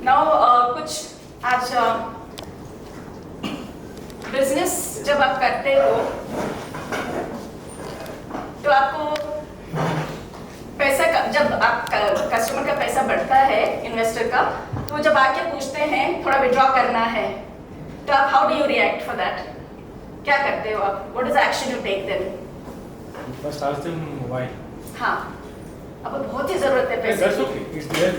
Now कुछ आज business जब आप करते हो तो आपको पैसा जब आप कस्टमर का पैसा बढ़ता है इन्वेस्टर का, तो जब आके पूछते हैं थोड़ा विड्रॉ करना है, तो आप how do you react for that? क्या करते हो आप? What is the action you take then? First ask them why. हाँ, अब बहुत ही जरूरत है पैसे That's की। okay.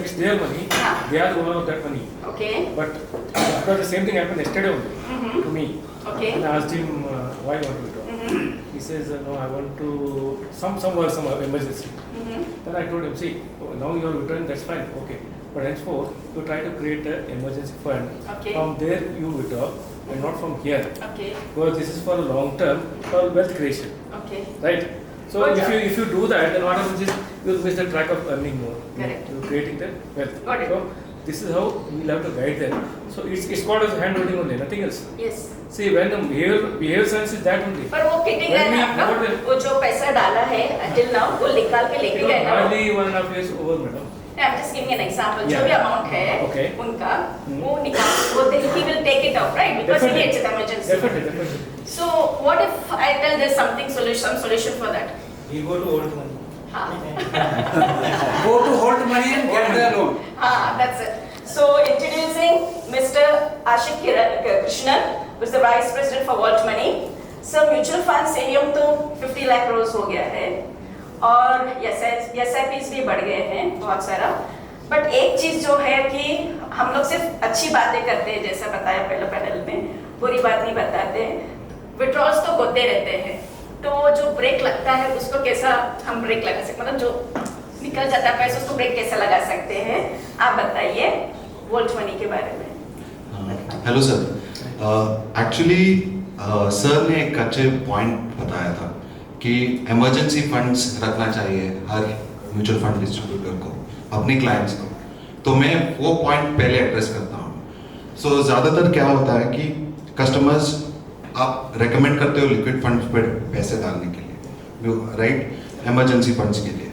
It's their money. हाँ. They are the owner of that money. Okay. But because the same thing happened yesterday only to me. Okay. And I asked him why you want to withdraw. He says no, I want to some emergency. Then I told him, see, now you are withdrawing, that's fine, okay. But henceforth you try to create an emergency fund. Okay. From there you withdraw and not from here. Okay. Because this is for a long term for wealth creation. Okay. Right? So Good job. if you do that, then what happens is you will miss the track of earning more. Correct. You creating the wealth. Got it. So this is how we'll have to guide them. So it's called as hand holding only, nothing else. Yes. See, when the behavior science is that only. पर वो kiting है ना आपका, वो जो पैसा डाला है until now वो निकाल के लेके गए ना। Hardly 1.5 years over, madam. I'm just giving an example. Yeah. जो भी amount है Okay. उनका वो निकाल वो he will take it out, right? Because he needs an emergency. Definitely. So what if I tell there's some solution for that? You go to hold money. हाँ. Go to hold money and get the loan. हाँ, that's it. So introducing Mr. Ashik Krishnan, who is the Vice President for Vault Money. Sir, mutual funds AUM तो 50 lakh crores हो गया है और SIPs भी बढ़ गए हैं बहुत सारा। बट एक चीज जो है कि हम लोग सिर्फ अच्छी बातें करते हैं, जैसा बताया पहले पैनल में, बुरी बात नहीं बताते। विड्रॉल्स तो होते रहते हैं, तो जो ब्रेक लगता है उसको कैसा हम ब्रेक लगा सकते, मतलब जो निकल जाता है पैसा उसको ब्रेक कैसे लगा सकते हैं? आप बताइए वोल्ट मनी के बारे में। हेलो सर, एक्चुअली सर ने एक अच्छे पॉइंट बताया था कि इमरजेंसी फंड्स रखना चाहिए हर म्यूचुअल फंड डिस्ट्रीब्यूटर को, अपने क्लाइंट्स को। तो मैं वो पॉइंट पहले एड्रेस करता हूँ। सो ज़्यादातर क्या होता है कि कस्टमर्स आप रेकमेंड करते हो लिक्विड फंड्स पर पैसे डालने के लिए, राइट, इमरजेंसी फंड्स के लिए।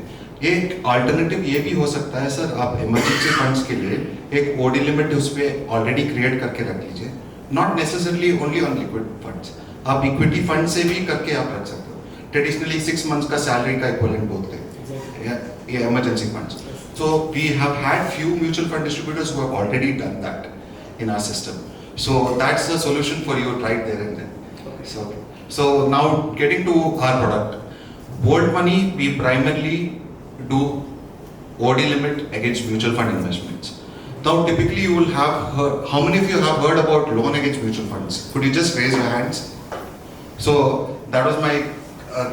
एक अल्टरनेटिव ये भी हो सकता है सर, आप इमरजेंसी फंड्स के लिए एक ओडी लिमिट उस पर ऑलरेडी क्रिएट करके रख लीजिए, not necessarily only on liquid funds, आप इक्विटी फंड से भी करके आप रख सकते हो। ट्रेडिशनली 6 months का सैलरी का इक्विवेलेंट बोलते हैं ये emergency funds. So we have had few mutual fund distributors who have already done that in our system. So that's the solution for you right there and then. Okay. So now getting to our product, Vault Money, we primarily do OD limit against mutual fund investments. Now typically you will have heard, how many of you have heard about loan against mutual funds? Could you just raise your hands? So that was my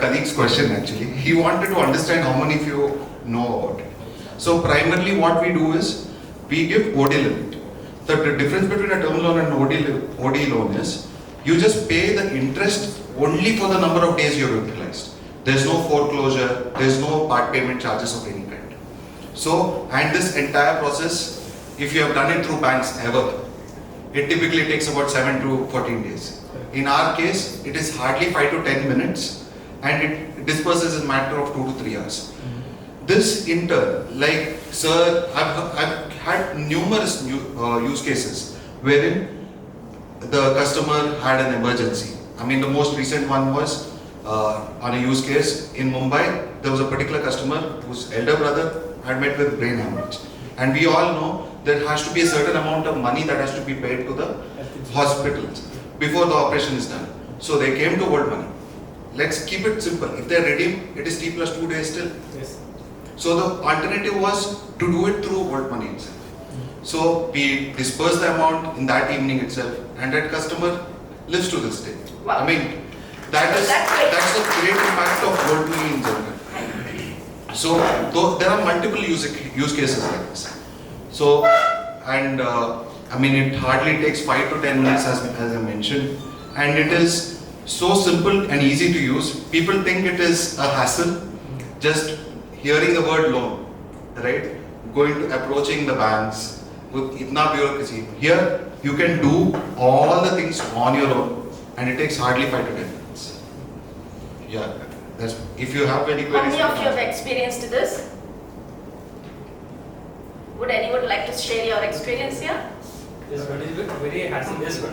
colleague's question actually. He wanted to understand how many of you know about it. So primarily what we do is we give OD limit. The difference between a term loan and OD loan is you just pay the interest only for the number of days you have utilized. There's no foreclosure, there's no part payment charges of any kind. So, and this entire process, if you have done it through banks ever, it typically takes about 7 to 14 days. In our case, it is hardly 5 to 10 minutes and it disperses in a matter of 2 to 3 hours. This in turn, like sir, I've had numerous use cases wherein the customer had an emergency. I mean, the most recent one was on a use case in Mumbai. There was a particular customer whose elder brother had met with brain hemorrhage, and we all know there has to be a certain amount of money that has to be paid to the hospitals before the operation is done. So they came to Vault Money. Let's keep it simple. If they redeem, it is T plus 2 days still. Yes. So the alternative was to do it through Vault Money itself. So we disperse the amount in that evening itself, and that customer lives to this day. Wow. I mean, that's the great impact of Vault Money in general. So there are multiple use cases like this. So and I mean, it hardly takes 5 to 10 minutes as I mentioned, and it is so simple and easy to use. People think it is a hassle. Just hearing the word loan, right? Approaching the banks with itna bureaucracy. Here you can do all the things on your own, and it takes hardly 5 to 10 minutes. Yeah, that's. If you have any How queries. many of you have experienced this? Would anyone like to share your experience here? Yes, what is good? Very hassle. Yes, sir.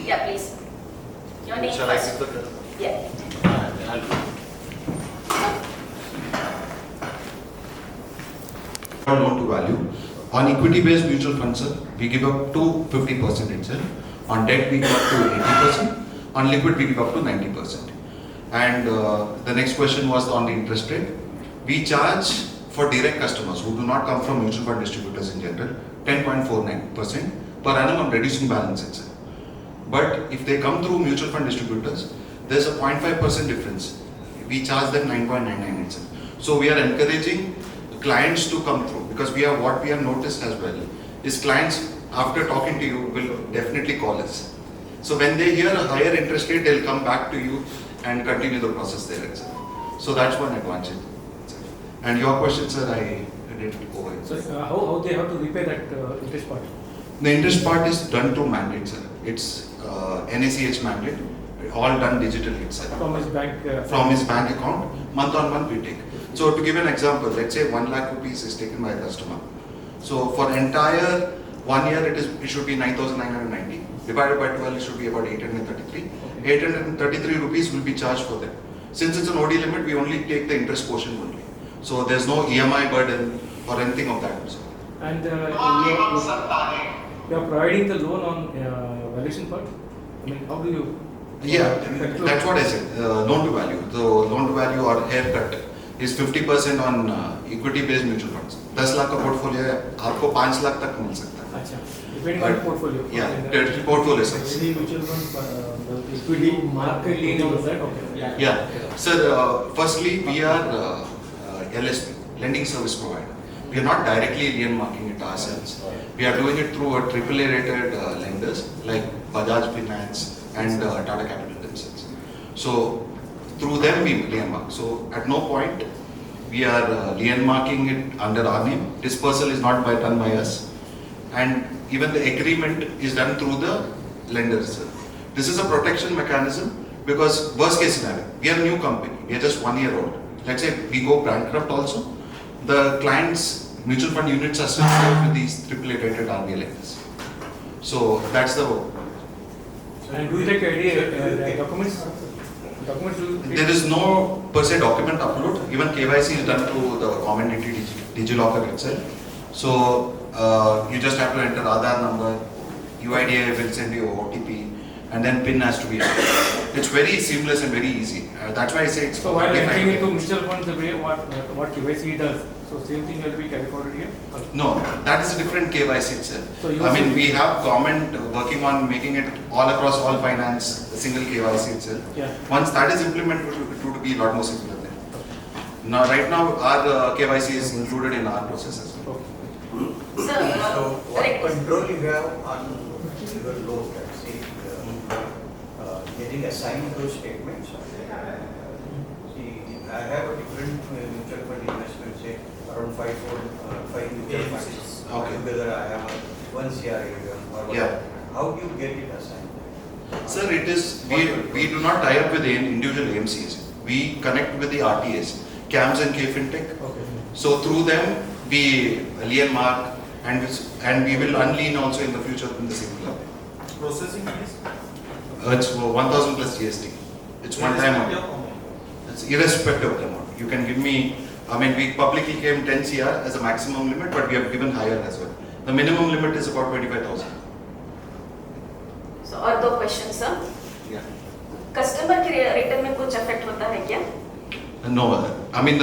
Yeah, please. Your name Shall I first. give the Yeah. Loan to value. On equity-based mutual funds, sir, we give up to 50% itself. On debt, we give up to 80%. On liquid, we give up to 90%. And the next question was on the interest rate. We charge for direct customers who do not come from mutual fund distributors in general, 10.49% per annum on reducing balance itself. But if they come through mutual fund distributors, there's a 0.5% difference. We charge them 9.99 itself. So we are encouraging clients to come through, because what we have noticed as well is clients, after talking to you, will definitely call us. So when they hear a higher interest rate, they'll come back to you and continue the process there itself. So that's one advantage. And your question, sir, I didn't go over. So how they have to repay that interest part? The interest part is done through mandate, sir. It's NACH mandate, all done digitally itself. From his bank? From his bank account, month on month we take. So to give an example, let's say 1 lakh rupees is taken by a customer. So for entire 1 year, it should be 9,990. Divided by 12, it should be about 833. 833 rupees will be charged for them. Since it's an OD limit, we only take the interest portion only. So there's no EMI burden or anything of that. And you're providing the loan on valuation part? I mean, how do you? Yeah, that's what I said. Loan to value. The loan to value or haircut is 50% on equity-based mutual funds. 10 lakh का portfolio है, आपको 5 लाख तक मिल सकता है. अच्छा, depending on the portfolio. Yeah, the portfolio size. Any mutual fund, the equity market lean on that? Okay. Yeah. Sir, firstly, we are LSP, lending service provider. We are not directly lien marking it ourselves. We are doing it through a AAA rated lenders like Bajaj Finance and Tata Capital themselves. So through them we lien mark. So at no point we are lien marking it under our name. Dispersal is not done by us, and even the agreement is done through the lenders. This is a protection mechanism, because worst case scenario, we are a new company, we are just 1 year old. Let's say we go bankrupt also, the clients' mutual fund units are still served with these AAA rated RBI lenders. So that's the hope. And do you take any documents? There is no per se document upload. Even KYC is done through the common entity DigiLocker itself. So you just have to enter Aadhaar number, UIDAI will send you OTP, and then PIN has to be entered. It's very seamless and very easy. That's why I say it's. So while entering into mutual funds, the way what KYC does, so same thing will be recorded here? No, that is a different KYC itself. So I mean, we have government working on making it all across all finance, a single KYC itself. Yeah. Once that is implemented, it would be a lot more simpler then. Now, right now, our KYC is included in our processes. Okay. Sir, So what correct. control you have on your loan, say, getting assigned those statements? See, I have a different mutual fund investment, say, around 5 mutual funds. Okay. Together I have one CRA or whatever. Yeah. How do you get it assigned? Sir, it is, we do not tie up with the individual AMCs. We connect with the RTAs, CAMS and KFintech. Okay. So through them, we lien mark, and we will unlien also in the future in the same club. processing fees. It's 1,000 plus GST. It's one time Irrespective amount. of amount. It's irrespective of the amount. You can give me, I mean, we publicly gave 10 CR as a maximum limit, but we have given higher as well. The minimum limit is about 25,000. So और दो question sir. Yeah. Customer के return में कुछ effect होता है क्या? No, I mean,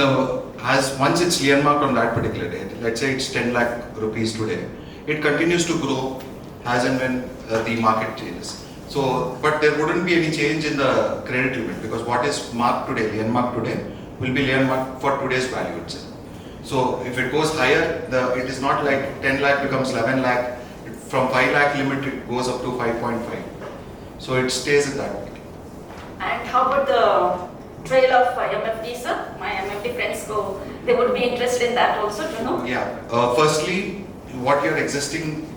as once it's lien marked on that particular date, let's say it's 10 lakh rupees today, it continues to grow as and when the market changes. So, but there wouldn't be any change in the credit limit, because what is marked today, lien marked today, will be lien marked for today's value itself. So, if it goes higher, it is not like 10 lakh becomes 11 lakh. From 5 lakh limit, it goes up to 5.5. So, it stays at that. And how about the trail of MFD, sir? My MFD friends they would be interested in that also to know. Yeah. Firstly, what you're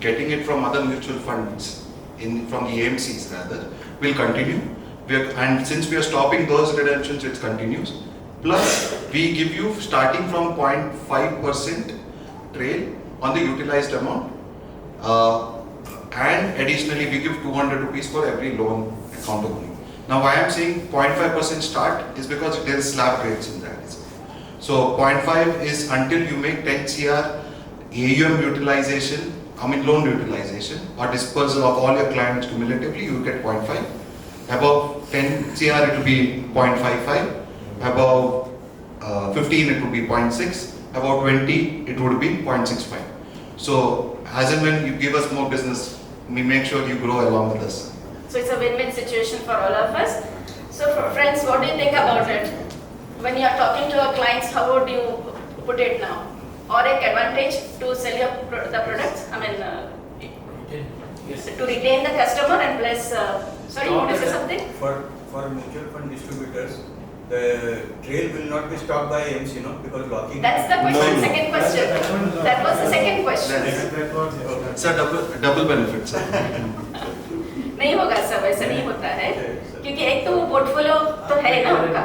getting it from other mutual funds, from the AMCs rather, will continue. And since we are stopping those redemptions, it continues. Plus, we give you starting from 0.5% trail on the utilized amount. And additionally, we give 200 rupees for every loan account opening. Now, why I'm saying 0.5% start is because there is slab rates in that. So 0.5 is until you make 10 CR AUM utilization, loan utilization or dispersal of all your clients cumulatively, you get 0.5. Above 10 CR, it will be 0.55. Above 15, it would be 0.6. Above 20, it would be 0.65. So as and when you give us more business, we make sure you grow along with us. So it's a win-win situation for all of us. So for friends, what do you think about it? When you are talking to your clients, how would you put it now? Or an advantage to sell the products? Yes. To retain the customer and plus, sorry, you want to say something? For mutual fund distributors, the trail will not be stopped by MC, no? Because locking. That's the question, No. second question. That was the second question. Sir, double benefit, sir. नहीं होगा sir, वैसा नहीं होता है क्योंकि एक तो वो पोर्टफोलियो तो है ना उनका.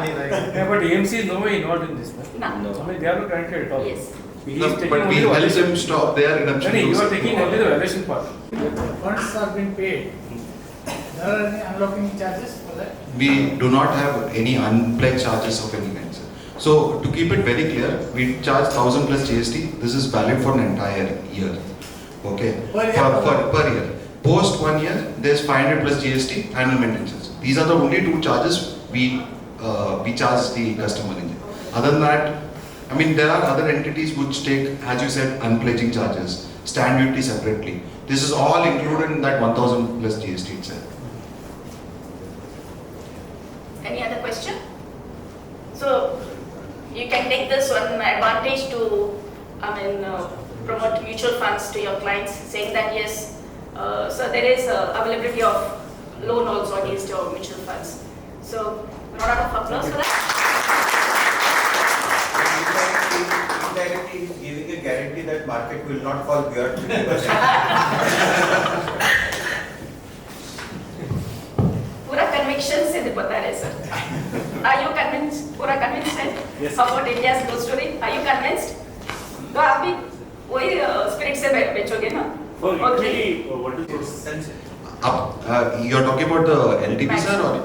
Yeah, but AMC is no way involved in this. No. They are not connected at all. Yes. He is No, taking but only we the help valuation. them stop their redemption. No, you are process. taking only the valuation part. Funds are being paid. There are any unlocking charges for that? We do not have any unpledged charges of any kind, sir. So to keep it very clear, we charge 1,000 plus GST. This is valid for an entire year. Okay. Per year? Per year. Post 1 year, there's 500 plus GST annual maintenance. These are the only two charges we charge the customer in. Other than that, there are other entities which take, as you said, unpledging charges, stamp duty separately. This is all included in that 1,000 plus GST itself. Any other question? So you can take this one advantage to, promote mutual funds to your clients, saying that yes, so there is availability of loan also against your mutual funds. So round of applause for that. Indirectly, giving a guarantee that market will not fall beyond 50%. पूरा conviction से बता रहे sir. Are you convinced? पूरा convinced है? Yes. About India's growth story. Are you convinced? तो आप भी वही spirit से बेचोगे ना? For Okay. equity, what is this? You're talking about the LTV, sir, or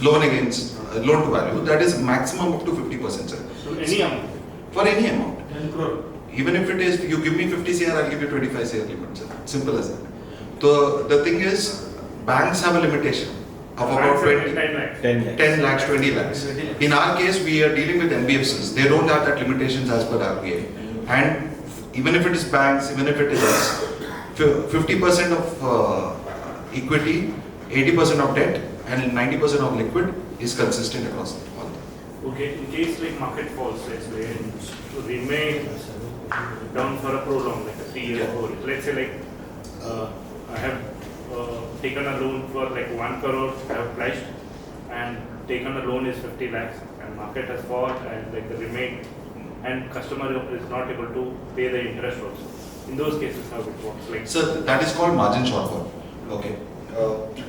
loan against loan to value? That is maximum up to 50%, sir. So any amount, For any amount. 10 crore. Even if it is, you give me 50 CR, I'll give you 25 CR limit, sir. Simple as that. So the thing is, banks have a limitation of about 20, 10 lakhs. 10 lakhs, 20 lakhs. In our case, we are dealing with NBFCs. They don't have that limitations as per RBI. And even if it is banks, even if it is us, 50% of equity, 80% of debt, and 90% of liquid is consistent across all. Okay, in case like market falls, let's say, and to remain down for a prolonged, like a 3-year Yeah. hold. Let's say like I have taken a loan for like 1 crore, I have pledged, and taken a loan is 50 lakhs, and market has fallen, and like the remain, and customer is not able to pay the interest also. In those cases, how it works? Like So that is called margin shortfall. Okay.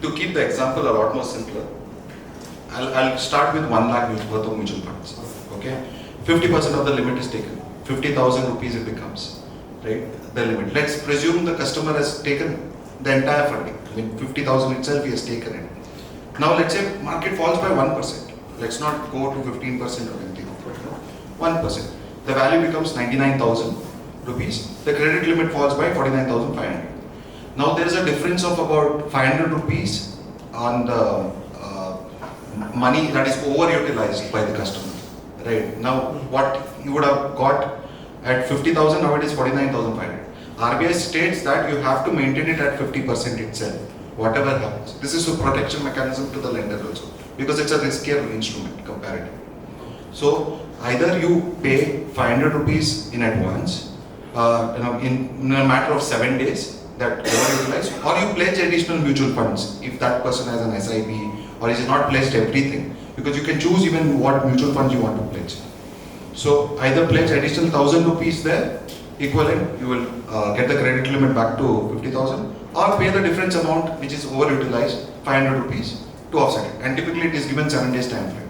To keep the example a lot more simpler, I'll start with 1 lakh worth of mutual funds. Okay. 50% of the limit is taken. 50,000 rupees it becomes, right? The limit. Let's presume the customer has taken the entire funding. 50,000 itself he has taken it. Now let's say market falls by 1%. Let's not go to 15% or anything. 1%. The value becomes 99,000 rupees. The credit limit falls by 49,500. Now there is a difference of about 500 rupees on the money that is overutilized by the customer. Right. Now what you would have got at 50,000, now it is 49,500. RBI states that you have to maintain it at 50% itself, whatever happens. This is a protection mechanism to the lender also, because it's a riskier instrument comparatively. So either you pay 500 rupees in advance, in a matter of 7 days that overutilized, or you pledge additional mutual funds if that person has an SIP or is not pledged everything, because you can choose even what mutual funds you want to pledge. So either pledge additional 1,000 rupees there, equivalent, you will get the credit limit back to 50,000, or pay the difference amount which is overutilized, 500 rupees, to offset it. And typically it is given 7 days time frame.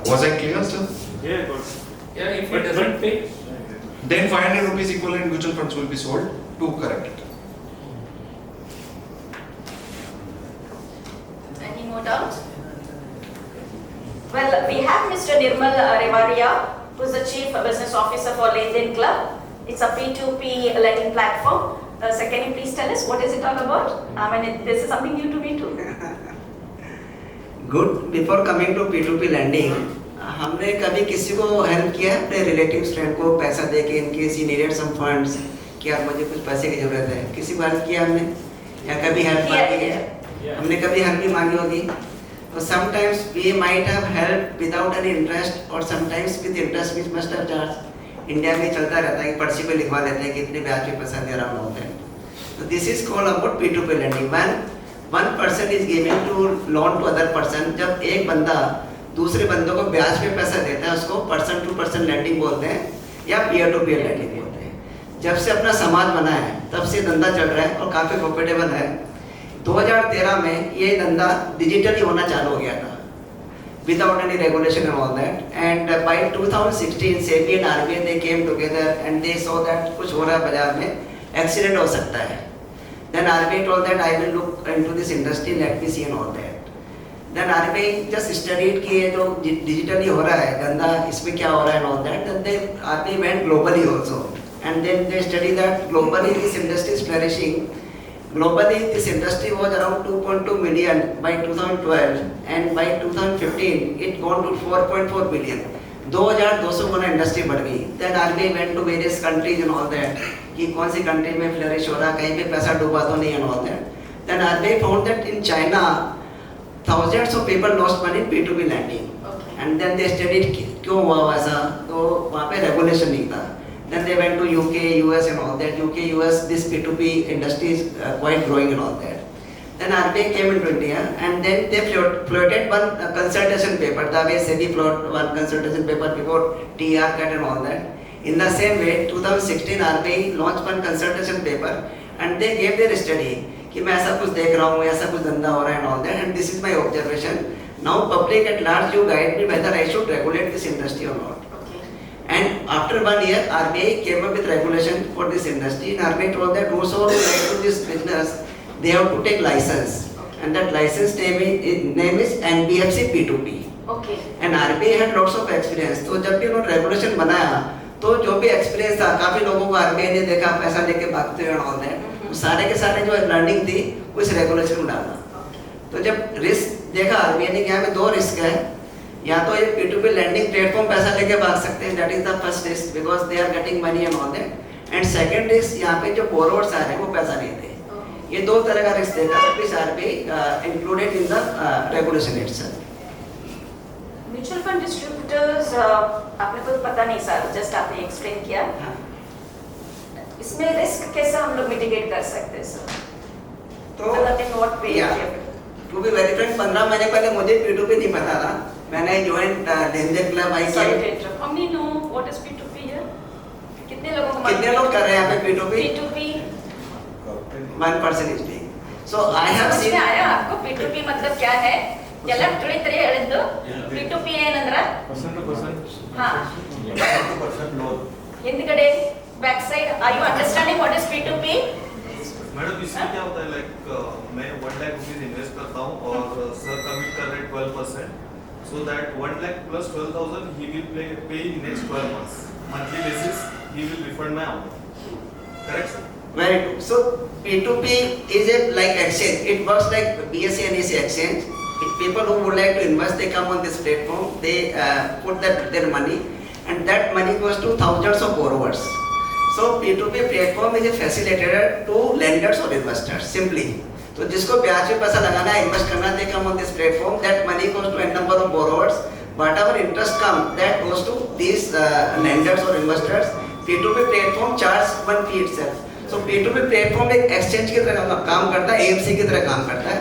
Was I clear, sir? yeah, but Yeah, if But it doesn't pay. Then 500 rupees equivalent mutual funds will be sold to correct it. Any more doubts? Well, we have Mr. Nirmal Revaria, who is the Chief Business Officer for Lending Club. It's a P2P lending platform. Sir, can you please tell us what is it all about? I mean, this is something new to me too. Good before coming to P2P lending हमने कभी किसी को help किया है अपने relative friend को पैसा दे के इनके ही नीडेड सम फंड्स कि यार मुझे कुछ पैसे की जरूरत है, किसी को हेल्प किया हमने या कभी हेल्प मांगी है? हमने कभी हेल्प भी मांगी होगी तो sometimes we might have help without any interest और sometimes with interest which must have charge. India में चलता रहता है कि पर्ची पे लिखवा लेते हैं कि इतने ब्याज पे पैसा दे रहा होता है। तो this is called about P2P lending. When one person is giving to loan to other person, जब एक बंदा दूसरे बंदों को ब्याज पे पैसा देता है उसको पर्सन टू पर्सन लैंडिंग बोलते हैं या पीयर टू पीयर लैंडिंग बोलते हैं। जब से अपना समाज बना है तब से धंधा चल रहा है और काफ़ी प्रॉफिटेबल है। 2013 में ये धंधा डिजिटली होना चालू हो गया था without any regulation and all that, and by 2016 SEBI and RBI they came together and they saw that कुछ हो रहा है बाजार में, एक्सीडेंट हो सकता है। Then RBI told that I will look into this industry, let me see and all that. Then RBI just studied कि ये जो digitally हो रहा है धंधा, इसमें क्या हो रहा है and all that. Then they RBI went globally also, and then they studied that globally this industry is flourishing. Globally this industry was around 2.2 million by 2012, and by 2015 it gone to 4.4 billion. 2200 Guna industry बढ़ गई। Then RBI went to various countries and all that कि कौन सी country में flourish हो रहा, कहीं पे पैसा डूबा तो नहीं and all that. Then RBI found that in China thousands of people lost money in P2P lending. Okay. And then they studied क्यों हुआ वैसा, तो वहाँ पे रेगुलेशन नहीं था। Then they went to UK, US and all that. UK, US this P2P industry is quite growing and all that. Then RBI came into India and then they floated one consultation paper. The way SEBI floated one consultation paper before TR cut and all that. In the same way, 2016 RBI launched one consultation paper and they gave their study कि मैं ऐसा कुछ देख रहा हूँ, ऐसा कुछ धंधा हो रहा है and all that, and this is my observation. Now public at large you guide me whether I should regulate this industry or not. Okay. And after 1 year, RBI came up with regulation for this industry, and RBI told that those who are like to this business, they have to take license, and that license name is NBFC P2P. Okay. And RBI had lots of experience. तो जब भी उन्होंने regulation बनाया तो जो भी experience था काफी लोगों को RBI ने देखा पैसा लेके भागते हुए और तो सारे के सारे जो लर्निंग थी उस रेगुलेशन में डाला। तो जब रिस्क देखा RBI ने, क्या में दो रिस्क है, या तो ये P2P लैंडिंग प्लेटफॉर्म पैसा लेके भाग सकते हैं, that is the first risk because they are getting money and all that, and second risk यहाँ पे जो बोरोवर्स आ रहे हैं वो पैसा नहीं दे। ये दो तरह का रिस्क देखा विच RBI included in the regulation itself. Mutual fund distributors आपने कुछ पता नहीं सर, जस्ट आपने एक्सप्लेन किया। इसमें रिस्क कैसे हम लोग मिटिगेट कर सकते हैं सर? तो मतलब in what way? To be very frank 15 महीने पहले मुझे P2P नहीं पता था। मैंने ज्वाइन लेनदेन क्लब आई Sorry के to interrupt. How many know what is P2P here? कितने लोगों को कितने लोग कर रहे हैं यहाँ पे P2P? P2P 1% is doing. So I have समझ seen. में आया आपको P2P मतलब क्या है? ಎಲ್ಲ ತಿಳಿದ್ರೆ ಹೇಳಿದ್ದು P2P ಏನಂದ್ರ Person to person. ಹಾ percent loan. ಹಿಂದ್ಗಡೆ back side are you understanding what is P2P? Madam इसमें क्या होता है लाइक मैं 1 लाख रुपीज इन्वेस्ट करता हूँ और सर कमिट कर रहे 12%, so that 1 lakh plus 12,000 he will pay in next 12 months monthly basis he will refund my amount, correct sir? Very good. So P2P is a like exchange. It works like BSE and NSE exchange. If people who would like to invest, they come on this platform. They put their money, and that money goes to thousands of borrowers. So P2P platform is a facilitator to lenders or investors. Simply, तो जिसको ब्याज पे पैसा लगाना है, invest करना है, they come on this platform. That money goes to a number of borrowers. Whatever interest comes, that goes to these lenders or investors. P2P platform charges one fee itself. So P2P platform एक exchange की तरह काम करता है, AMC की तरह काम करता है।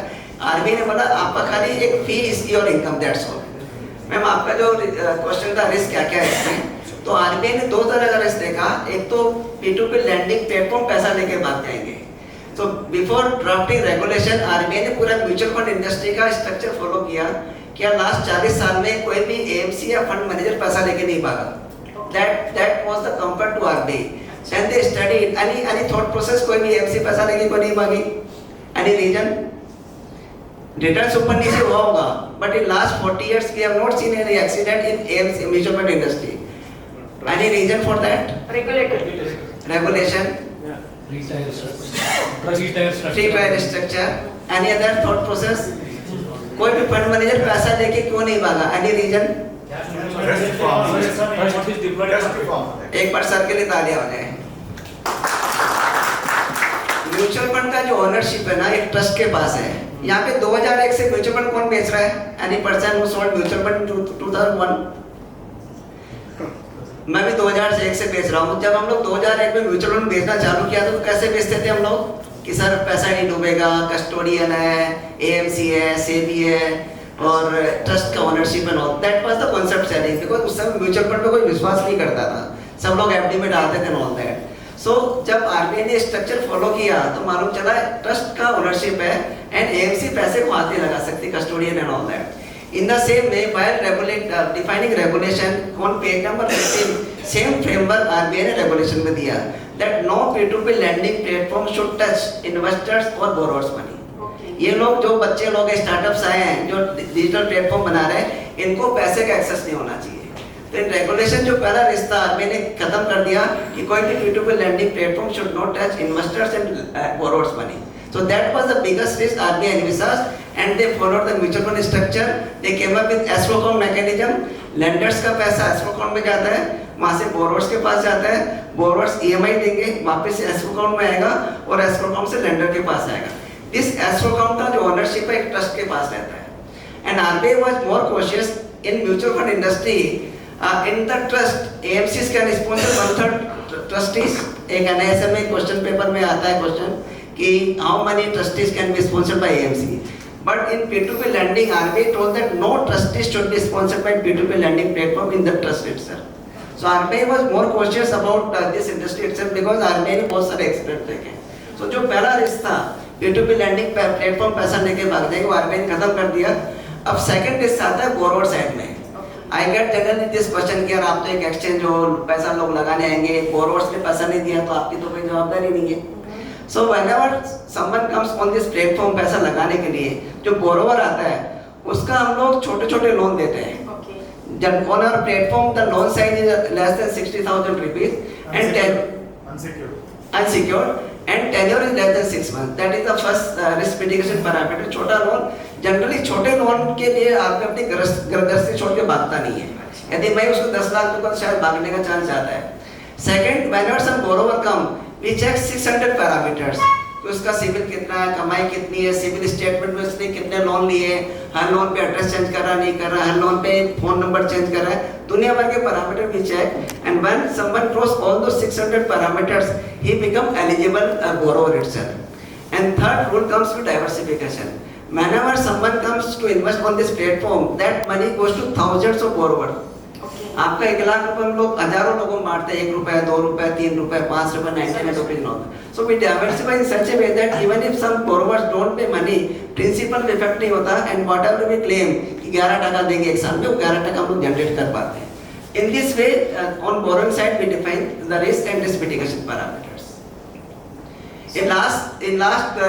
RBI ने बोला आपका खाली एक फी is your income, that's all. Ma'am आपका जो क्वेश्चन था रिस्क क्या क्या है इसमें, तो RBI ने दो तरह का रिस्क देखा। एक तो P2P लैंडिंग प्लेटफॉर्म पैसा लेके भाग जाएंगे। तो बिफोर ड्राफ्टिंग रेगुलेशन RBI ने पूरा म्यूचुअल फंड इंडस्ट्री का स्ट्रक्चर फॉलो किया। क्या लास्ट 40 साल में कोई भी AMC या फंड मैनेजर पैसा लेके नहीं भागा। that was the compared to RBI. Then they studied any thought process, कोई भी AMC पैसा लेके कोई नहीं मांगी, any reason? Returns ऊपर नीचे हुआ होगा, but in last 40 years we have not seen any accident in AMC mutual fund industry. Any reason for that? Regulated. Regulation, Free trial structure. any other thought process? कोई भी fund manager पैसा लेके क्यों नहीं भागा? Any reason? एक बार sir के लिए तालियां हो जाए। म्यूचुअल फंड का जो ओनरशिप है ना, एक ट्रस्ट के पास है। यहाँ पे 2001 से म्यूचुअल फंड कौन बेच रहा है? Any person who sold mutual fund 2001? मैं भी 2001 से बेच रहा हूँ। जब हम लोग 2001 में म्यूचुअल फंड बेचना चालू किया तो कैसे बेचते थे हम लोग? कि सर पैसा नहीं डूबेगा, कस्टोडियन है, एएमसी है, सेबी है और ट्रस्ट का ओनरशिप है। That was the concept selling, because उस समय म्यूचुअल फंड पे कोई विश्वास नहीं करता था, सब लोग एफडी में डालते थे ऑल दैट। सो जब आरबीआई ने स्ट्रक्चर फॉलो किया तो मालूम चला ट्रस्ट का ओनरशिप है एंड एएमसी पैसे को हाथ नहीं लगा सकती, custodian and all that. In the same way, while defining regulation, on page number 15, same framework RBI ने regulation में दिया that no P2P lending platform should touch investors or borrowers money. ये लोग जो बच्चे लोग स्टार्टअप्स आए हैं जो डिजिटल प्लेटफॉर्म बना रहे हैं, इनको पैसे का एक्सेस नहीं होना चाहिए। तो इन रेगुलेशन जो पहला रिश्ता आरबीआई ने खत्म कर दिया कि कोई भी P2P lending platform should not touch investors and borrowers money. So that was the biggest risk RBI envisaged, and they followed the mutual fund structure. They came up with escrow account mechanism. Lenders का पैसा escrow account में जाता है, वहाँ से borrowers के पास जाता है, borrowers EMI देंगे, वापस से escrow account में आएगा और escrow account से lender के पास आएगा। This escrow account का जो ownership है एक trust के पास रहता है। And RBI was more cautious in mutual fund industry. In the trust, AMCs can sponsor 1/3 trustees. एक NISM में क्वेश्चन पेपर में आता है क्वेश्चन कि how many trustees can be sponsored by AMC. But in P2P lending, RBI told that no trustees should be sponsored by P2P lending platform in the trust itself. So RBI was more cautious about this industry itself because RBI ने बहुत सारे expert देखे। So जो पहला risk था P2P lending platform पैसा लेके भाग जाएगा, वो RBI ने खत्म कर दिया। अब सेकंड रिस्क आता है बोरोवर साइड में। I get generally this question कि यार आप तो एक एक्सचेंज हो, पैसा लोग लगाने आएंगे, बोरोवर्स ने पैसा नहीं दिया तो आपकी तो कोई जवाबदारी नहीं है। So whenever someone comes on this platform पैसा लगाने के लिए, जो बोरोवर आता है उसका हम लोग छोटे छोटे लोन देते हैं। जब on our platform the loan size is less than 60,000 rupees and unsecured and tenure is less than 6 months. That is the first risk mitigation parameter. छोटा लोन जनरली छोटे लोन के लिए आप अपनी गृहस्थी छोड़ के भागता नहीं है। यदि मैं उसको 10 लाख दूंगा तो शायद भागने का चांस आता है। Second, whenever some borrower come, we check 600 parameters. तो उसका सिविल कितना है, कमाई कितनी है, सिविल स्टेटमेंट में उसने कितने लोन लिए, हर लोन पे एड्रेस चेंज कर रहा नहीं कर रहा, हर लोन पे फोन नंबर चेंज कर रहा है, दुनिया भर के पैरामीटर भी check. And when someone cross all those 600 parameters, he become eligible borrower itself. And third rule comes to diversification. Whenever someone comes to invest on this platform, that money goes to thousands of borrowers. आपका 1 लाख रुपए हम लोग हजारों लोगों को मारते हैं, 1 रुपया, 2 रुपया, 3 रुपया, 5 रुपया, 99 rupees not. So we diversify in such a way that even if some borrowers don't pay money, principal effect नहीं होता and whatever we claim कि 11% देंगे एक साल में, वो 11% हम लोग जनरेट कर पाते हैं। In this way, on borrowing side we define the risk and risk mitigation parameters. In last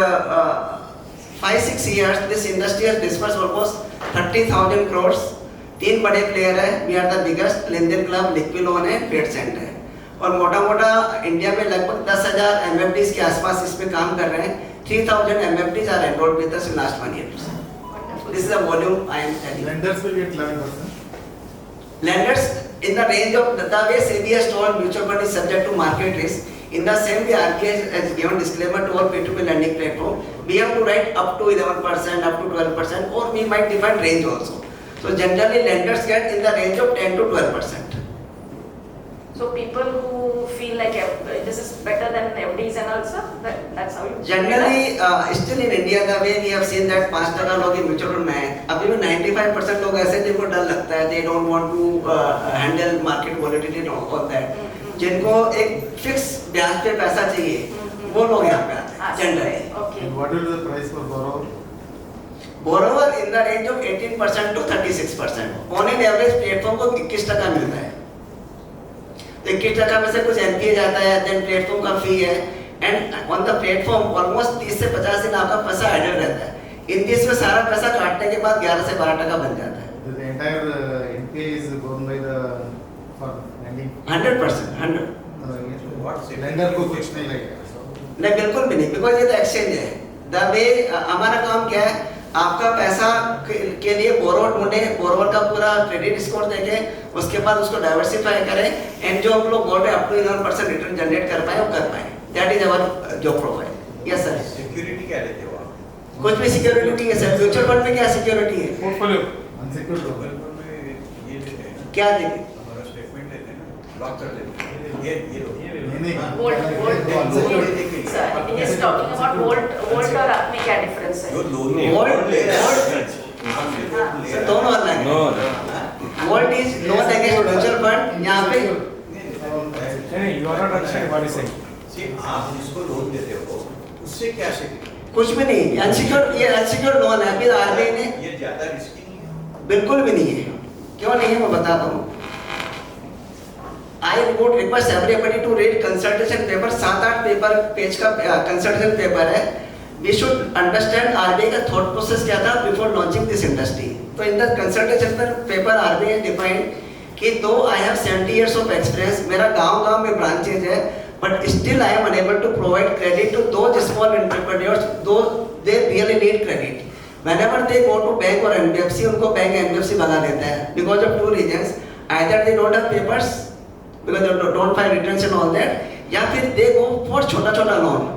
5-6 years, this industry has disbursed almost 30,000 crores. 3 बड़े प्लेयर है, वी आर द बिगेस्ट, लेनदेन क्लब, लिक्विड लोन है, पेडसेंट है, और मोटा मोटा India में लगभग 10,000 MFDs के आसपास इस पे काम कर रहे हैं। 3,000 MFDs are enrolled with us in last 1 year. This is the volume I am telling. Lenders will get 11%. Lenders in the range of the way SEBI has told mutual fund is subject to market risk. In the same way, RBI has given disclaimer to all P2P lending platform. We have to write up to 11%, up to 12%, or we might define range also. So generally, lenders get in the range of 10 to 12%. So people who feel like this is better than FDs and also that's how you. Generally, still in India, the way we have seen that 5% लोग mutual fund में हैं, अभी भी 95% लोग ऐसे जिनको डर लगता है, they don't want to handle market volatility and all that. जिनको एक फिक्स ब्याज पे पैसा चाहिए, वो लोग यहाँ पे आते हैं generally. Okay. And what is the price for borrower? Borrower in the range of 18% to 36%. On an average, platform को 21% मिलता है। तो 21% में से कुछ एनपीए जाता है, देन प्लेटफॉर्म का फी है, and on the platform almost 30 से 50 दिन आपका पैसा आइडल रहता है। इन 30 में सारा पैसा काटने के बाद 11 से 12% बन जाता है। The entire NPA is borne by the for lending. 100%, 100। What lender को कुछ नहीं लगेगा. नहीं, बिल्कुल भी नहीं, बिकॉज ये तो एक्सचेंज है। द वे हमारा काम क्या है, आपका पैसा के लिए बोरोवर ढूंढे, बोरोवर का पूरा क्रेडिट स्कोर देखें, उसके बाद उसको डाइवर्सिफाई करें, एंड जो हम लोग बोल रहे हैं अप टू 11% रिटर्न जनरेट कर पाए वो कर पाए। That is our job profile. Yes sir. Security क्या लेते हो आप? कुछ भी सिक्योरिटी नहीं है सर। म्यूचुअल फंड में क्या सिक्योरिटी है? पोर्टफोलियो Unsecured loan में ये लेते हैं ना, क्या देंगे? हमारा स्टेटमेंट लेते हैं ना, लॉक कर देते हैं। ये लो। नहीं Sir, he is talking about Volt और आप में क्या difference है? जो लोन Volt- ले रहा है सर दोनों अलग है। Volt is loan against mutual fund. यहाँ पे नहीं, you are not understanding what he is saying. आप जिसको लोन देते हो उससे क्या सिक्योरिटी? कुछ भी नहीं, अनसिक्योर्ड, ये अनसिक्योर्ड लोन है। अभी आरबीआई ने ये ज्यादा रिस्की नहीं है। बिल्कुल भी नहीं है। क्यों नहीं है मैं बताता हूँ। I would request everybody to read consultation paper। 7-8 page का consultation paper है। We should understand RBI का thought process क्या था before launching this industry। तो in the consultation paper RBI defined कि though I have 70 years of experience, मेरा गांव में branches है, but still I am unable to provide credit to those small entrepreneurs though they really need credit। Whenever they go to bank or NBFC, उनको bank NBFC भगा देता है because of 2 reasons। Either they don't have papers because they don't file returns and all that, या फिर they go for छोटा loan.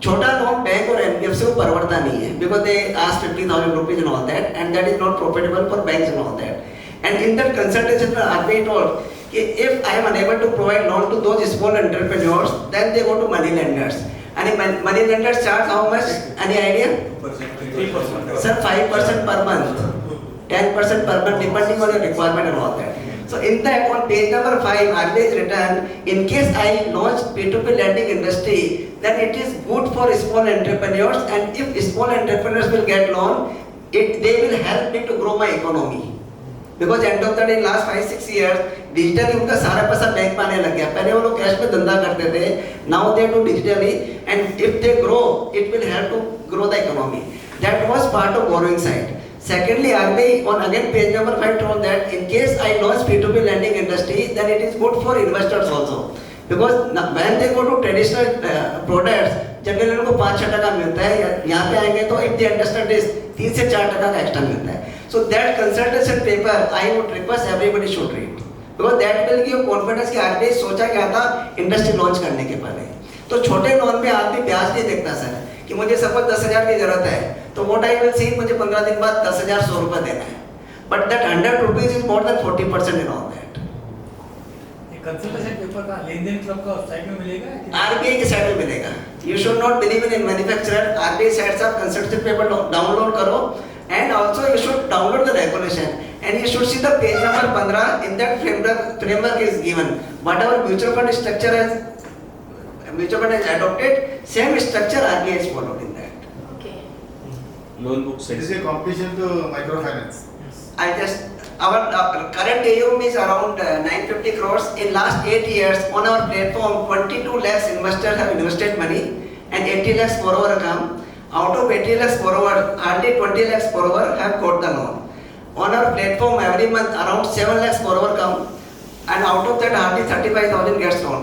छोटा loan bank और NBFC को परवड़ता नहीं है because they ask 50,000 rupees and all that, and that is not profitable for banks and all that। And in that consultation RBI told कि if I am unable to provide loan to those small entrepreneurs, then they go to money lenders। And money lenders charge how much? Any idea? 3%. Sir, 5% per month, 10% per month, depending on your requirement and all that। So in that, on page number 5, RBI is written, in case I launch P2P lending industry, then it is good for small entrepreneurs, and if small entrepreneurs will get loan, they will help me to grow my economy। Because end of the day, last 5-6 years, digitally उनका सारा पैसा bank में आने लग गया। पहले वो लोग कैश में धंधा करते थे, now they do digitally, and if they grow, it will help to grow the economy। That was part of borrowing side। Secondly, RBI on again page number 5 told that in case I launch P2P lending industry, then it is good for investors also, because when they go to traditional products, generally उनको 5-6% मिलता है, यहाँ पे आएंगे तो if they understand this 3 से 4% का extra मिलता है। So that consultation paper I would request everybody should read, because that will give confidence कि RBI सोचा क्या था इंडस्ट्री लॉन्च करने के पहले। तो छोटे लोन में आदमी ब्याज नहीं देखता सर कि मुझे सपोज 10,000 की जरूरत है, तो what I will see मुझे 15 दिन बाद 10,100 रुपये देना है, but that 100 rupees is more than 40% in all that। Consultation paper का लेन-देन क्लब का साइट में मिलेगा? RBI की साइट में मिलेगा। You should not believe in manufacturer। RBI site से आप कंसल्टेशन पेपर डाउनलोड करो, and also you should download the regulation, and you should see the page number 15। In that framework is given whatever mutual fund structure has adopted, same structure RBI is followed in that। Okay. Loan book It is a competition to microfinance. I just our current AUM is around 950 crores। In last 8 years on our platform 22 lakhs investors have invested money and 80 lakhs borrower come। Out of 80 lakhs borrower, hardly 20 lakhs borrower have got the loan। On our platform every month around 7 lakhs borrower come, and out of that hardly 35,000 gets loan।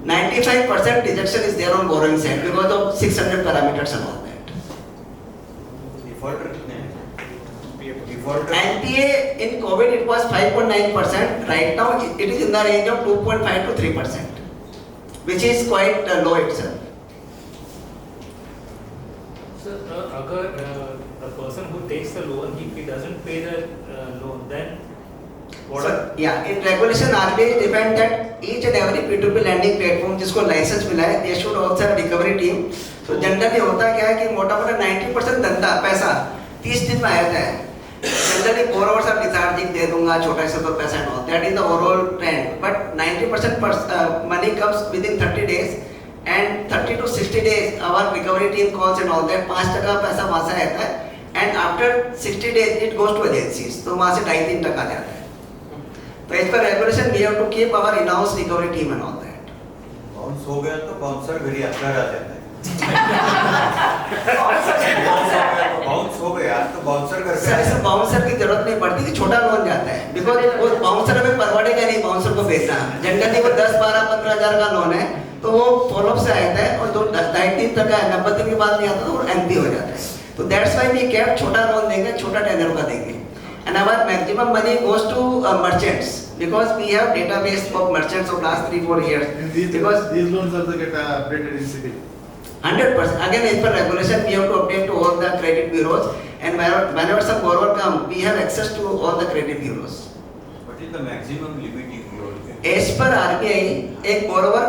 95% rejection is there on borrowing side because of 600 parameters and all that। Defaulter कितने हैं? Defaulter NPA in COVID it was 5.9%, right now it is in the range of 2.5 to 3%, which is quite low itself। So, अगर the person who takes the loan, if he doesn't pay the loan, then what? So, yeah, in regulation RBI defined that each and every P2P lending platform जिसको licence मिला है, they should also have recovery team। तो generally होता क्या है कि मोटा-मोटा 90% धंधा पैसा 30 दिन में आ जाता है। जनरली borrowers are lethargic, दे दूंगा छोटा सा तो पैसा no, that is the overall trend, but 90% money comes within 30 days, and 30 to 60 days our recovery team calls and all that, 5% पैसा वहाँ से आता है, and after 60 days it goes to agencies, तो वहाँ से 2.5-3% जाता है। So as per regulation, we have to keep our in-house recovery team and all that. Bounce हो गया तो बाउंसर वेरी अपना आ जाता है बाउंस हो गया तो बाउंसर सर करके इसमें बाउंसर की जरूरत नहीं पड़ती कि छोटा लोन जाता है, बिकॉज वो बाउंसर में परवड़ेगा नहीं बाउंसर को बेचना। जनरली वो 10, 12, 15 हजार का लोन है तो वो फॉलोअप से आता है और जो 90 दिन तक है 90 दिन के बाद नहीं आता तो वो एम्प्टी हो जाता है। तो दैट्स व्हाई वी कैप छोटा लोन देंगे, छोटा टेनर का देंगे। And our maximum money goes to merchants because we have database of merchants of last 3-4 years because these loans also get updated in CIBIL. 100%. Again, as per regulation, we have to update to all the credit bureaus, and whenever some borrower come, we have access to all the credit bureaus. What is the maximum limit you are As per RBI, एक borrower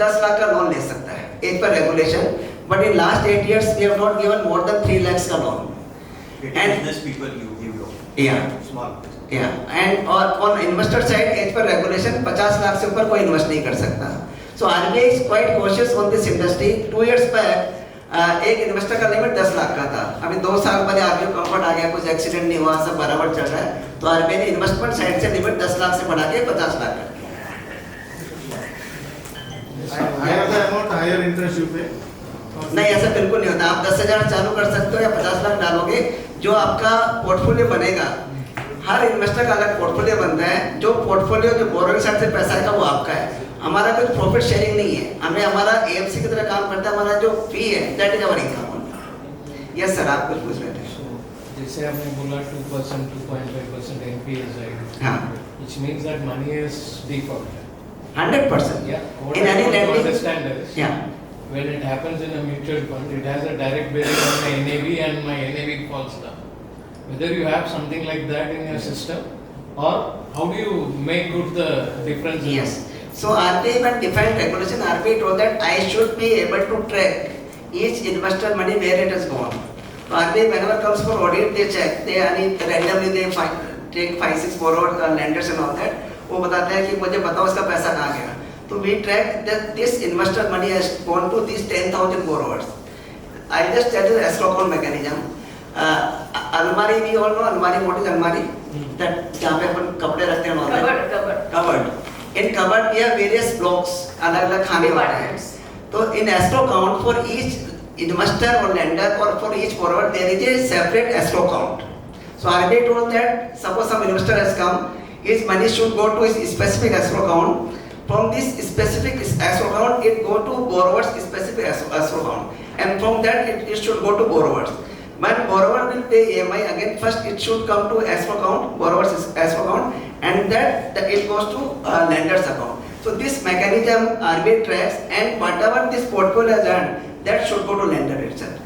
10 lakh का loan ले सकता है, as per regulation. But in last 8 years, we have not given more than 3 lakhs का loan. And business people you give loan. yeah, Small. yeah. And on investor side, as per regulation, 50 lakh से ऊपर कोई invest नहीं कर सकता. So RBI is quite cautious on this industry. 2 years back, एक investor का limit 10 lakh का था। अभी 2 साल बाद RBI कंफर्ट आ गया, कुछ एक्सीडेंट नहीं हुआ, सब बराबर चल रहा है। तो RBI ने इन्वेस्टमेंट साइड से लिमिट 10 लाख से बढ़ा के 50 लाख कर दिया। Higher the amount, higher interest you pay. नहीं, ऐसा बिल्कुल नहीं होता। आप 10,000 चालू कर सकते हो या 50 लाख डालोगे, जो आपका पोर्टफोलियो बनेगा, हर इन्वेस्टर का अलग पोर्टफोलियो बनता है। जो पोर्टफोलियो जो बोरोइंग साइड से पैसा आएगा वो आपका है। हमारा कोई प्रॉफिट शेयरिंग नहीं है, हमें हमारा AMC की तरह काम करता है। हमारा जो फी है that is our income. Yes sir, आप कुछ पूछ रहे थे। जैसे आपने बोला 2%, 2.5% NPAs, right? हाँ। Which means that money is default. 100%. Yeah. What In I any want to lending. understand is, Yeah. when it happens in a mutual fund, it has a direct bearing on my NAV and my NAV falls down. Whether you have something like that in your system, or how do you make good the difference? in- Yes. So RBI when defined regulation, RBI told that I should be able to track each investor money where it has gone. So RBI whenever comes for audit, they check. They randomly they take 5-6 borrowers, lenders and all that. वो बताते हैं कि मुझे बताओ इसका पैसा कहाँ गया। तो we track that this investor money has gone to these 10,000 borrowers. I just tell you the escrow account mechanism. अलमारी भी all know अलमारी, what is अलमारी? That जहाँ पे अपन कपड़े रखते हैं all that. Cupboard. In cupboard we have various blocks, अलग-अलग खाने होते हैं। तो in escrow account for each investor or lender or for each borrower there is a separate escrow account. So RBI told that suppose some investor has come, his money should go to his specific escrow account. From this specific escrow account, it go to borrower's specific escrow account, and from that it should go to borrowers. When borrower will pay EMI, again first it should come to escrow account, borrower's escrow account, and that it goes to lender's account. So this mechanism RBI tracks, and whatever this portfolio has earned, that should go to lender itself.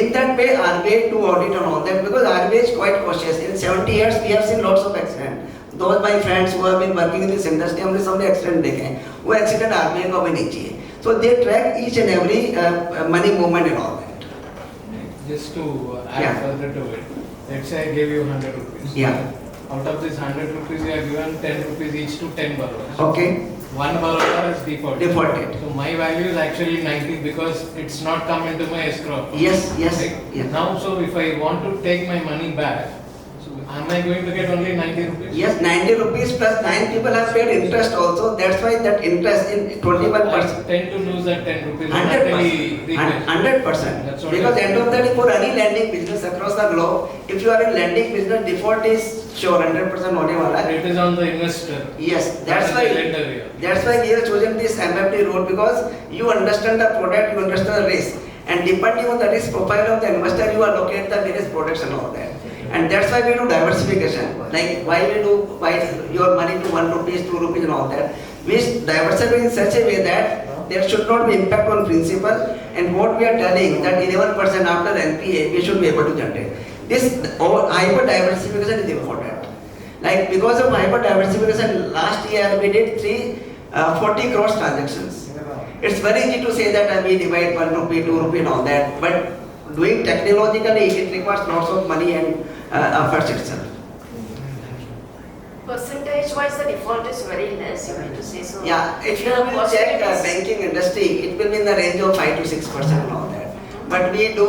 In that way, RBI do audit on all that because RBI is quite cautious. In 70 years, we have seen lots of accidents. Those my friends who have been working in this industry, हमने सबने accident देखे हैं. वो accident RBI को भी नहीं चाहिए. So they track each and every money movement and all that. Just to add Yeah. further to it, let's say I gave you 100 rupees. Yeah. Out of this 100 rupees, you have given 10 rupees each to 10 borrowers. Okay. One borrower is defaulted. Defaulted. So my value is actually 90 because it's not come into my escrow. Yes. Yes. Right? Yeah. Now, so if I want to take my money back, so am I going to get only 90 rupees? Yes, 90 rupees plus 9 people have paid interest also. That's why that interest in 21%. I tend to lose that 10 rupees. 100%. 100%. That's what Because I- end of the day, for any lending business across the globe, if you are in lending business, default is sure 100% होने वाला है. It is on the investor. Yes, that's not why. the lender here. That's why we have chosen this MFD route because you understand the product, you understand the risk, and depending on the risk profile of the investor, you allocate the various products and all that. And that's why we do diversification. Like why we do buy your money to 1 rupees, 2 rupees and all that. We diversify in such a way that there should not be impact on principal. And what we are telling that 11% after NPA we should be able to generate. This hyper diversification is important. Like because of hyper diversification, last year we did 40 crores transactions. It's very easy to say that we divide 1 rupee, 2 rupee and all that. But doing technologically, it requires lots of money and efforts itself. Percentage-wise, the default is very less, you mean to say so? Yeah, if you The will check possibilities- banking industry, it will be in the range of 5 to 6% and all that. But we do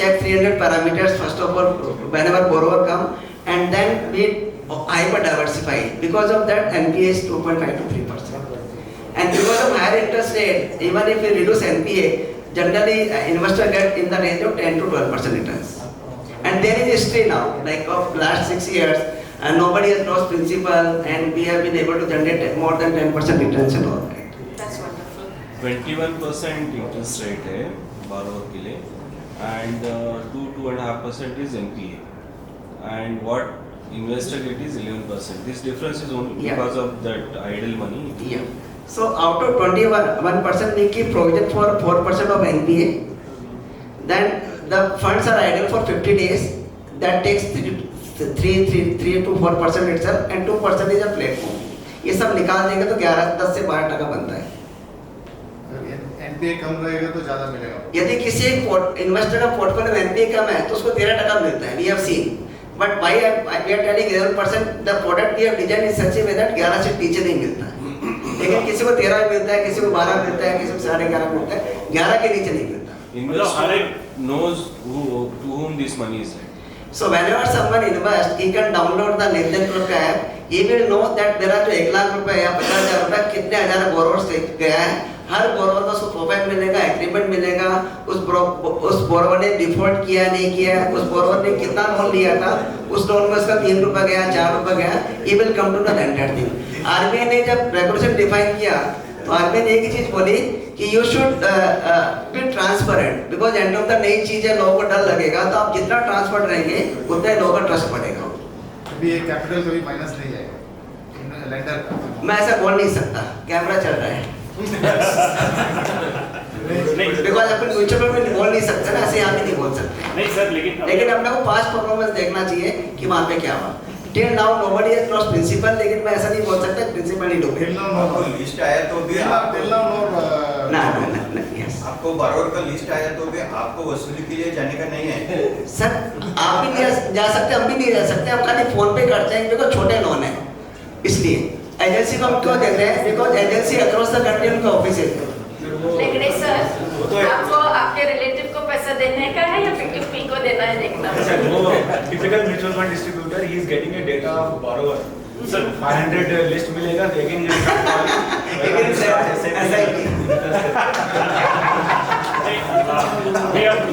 check 300 parameters first of all whenever borrower come, and then we hyper diversified. Because of that, NPA is 2.5 to 3%. And because of higher interest rate, even if we reduce NPA, generally investor get in the range of 10 to 12% returns. And there is history now, like of last 6 years, and nobody has lost principal, and we have been able to generate more than 10% returns and all that. That's wonderful. 21% interest rate है borrower के लिए and 2.5% is NPA and what investor get is 11%. This difference is only Yeah. because of that idle money. Yeah. So out of 21%, we keep provision for 4% of NPA. Then the funds are idle for 50 days. That takes 3 to 4% itself, and 2% is a platform. ये सब निकाल देंगे तो 10 से 12% बनता है. NPA कम रहेगा तो ज्यादा मिलेगा. यदि किसी एक इन्वेस्टर का पोर्टफोलियो में एनपीए कम है तो उसको 13% मिलता है. We have seen. But why we are telling 11%? The product we have designed in such a way that 11 से नीचे नहीं मिलता है. लेकिन किसी को 13 मिलता है, किसी को 12 मिलता है, किसी को 11.5 मिलता है, 11 के नीचे नहीं मिलता. Investor knows to whom this money is. So whenever someone invests, he can download the Lending Club app. He will know that मेरा जो 1 लाख रुपए या 50,000 रुपए कितने हजार बोरोवर्स से गया है. हर बोरोवर को उसको प्रोफाइल मिलेगा, एग्रीमेंट मिलेगा, उस बोरोवर ने डिफॉल्ट किया नहीं किया, उस बोरोवर ने कितना लोन लिया था, उस लोन में उसका 3 रुपए गया, 4 रुपए गया. He will come to the entire thing. RBI ने जब रेगुलेशन डिफाइन किया तो आरबीआई ने एक ही चीज बोली कि you should be transparent, because and of the नई चीज है, लोगों को डर लगेगा, तो आप जितना ट्रांसपेरेंट रहेंगे उतना ही लोगों का ट्रस्ट बढ़ेगा. अभी ये कैपिटल कभी माइनस नहीं जाएगा लेंडर का. मैं ऐसा बोल नहीं सकता, कैमरा चल रहा है. बिकॉज अपन म्यूचुअल फंड में बोल नहीं सकते ना, ऐसे यहाँ भी नहीं बोल सकते. नहीं सर, लेकिन अपने को पास्ट परफॉर्मेंस देखना चाहिए कि वहाँ पे क्या हुआ. Till now nobody has lost principal, लेकिन मैं ऐसा नहीं बोल सकता प्रिंसिपल ही डूबे. आपको लिस्ट आया तो भी ना यस, आपको बरोबर का लिस्ट आया तो भी आपको वसूली के लिए जाने का नहीं है. सर आप भी नहीं जा सकते, हम भी नहीं जा सकते. हम खाली फोन पे करते हैं बिकॉज छोटे लोन है. इसलिए एजेंसी को हम क्यों देते हैं? Because agency across the country उनका ऑफिस है. लेकिन सर आपको आपके रिलेटिव को पैसा देने का है या पी को देना है देखना. Typical mutual fund distributor he is getting a data of borrower. Sir 500 list मिलेगा, लेकिन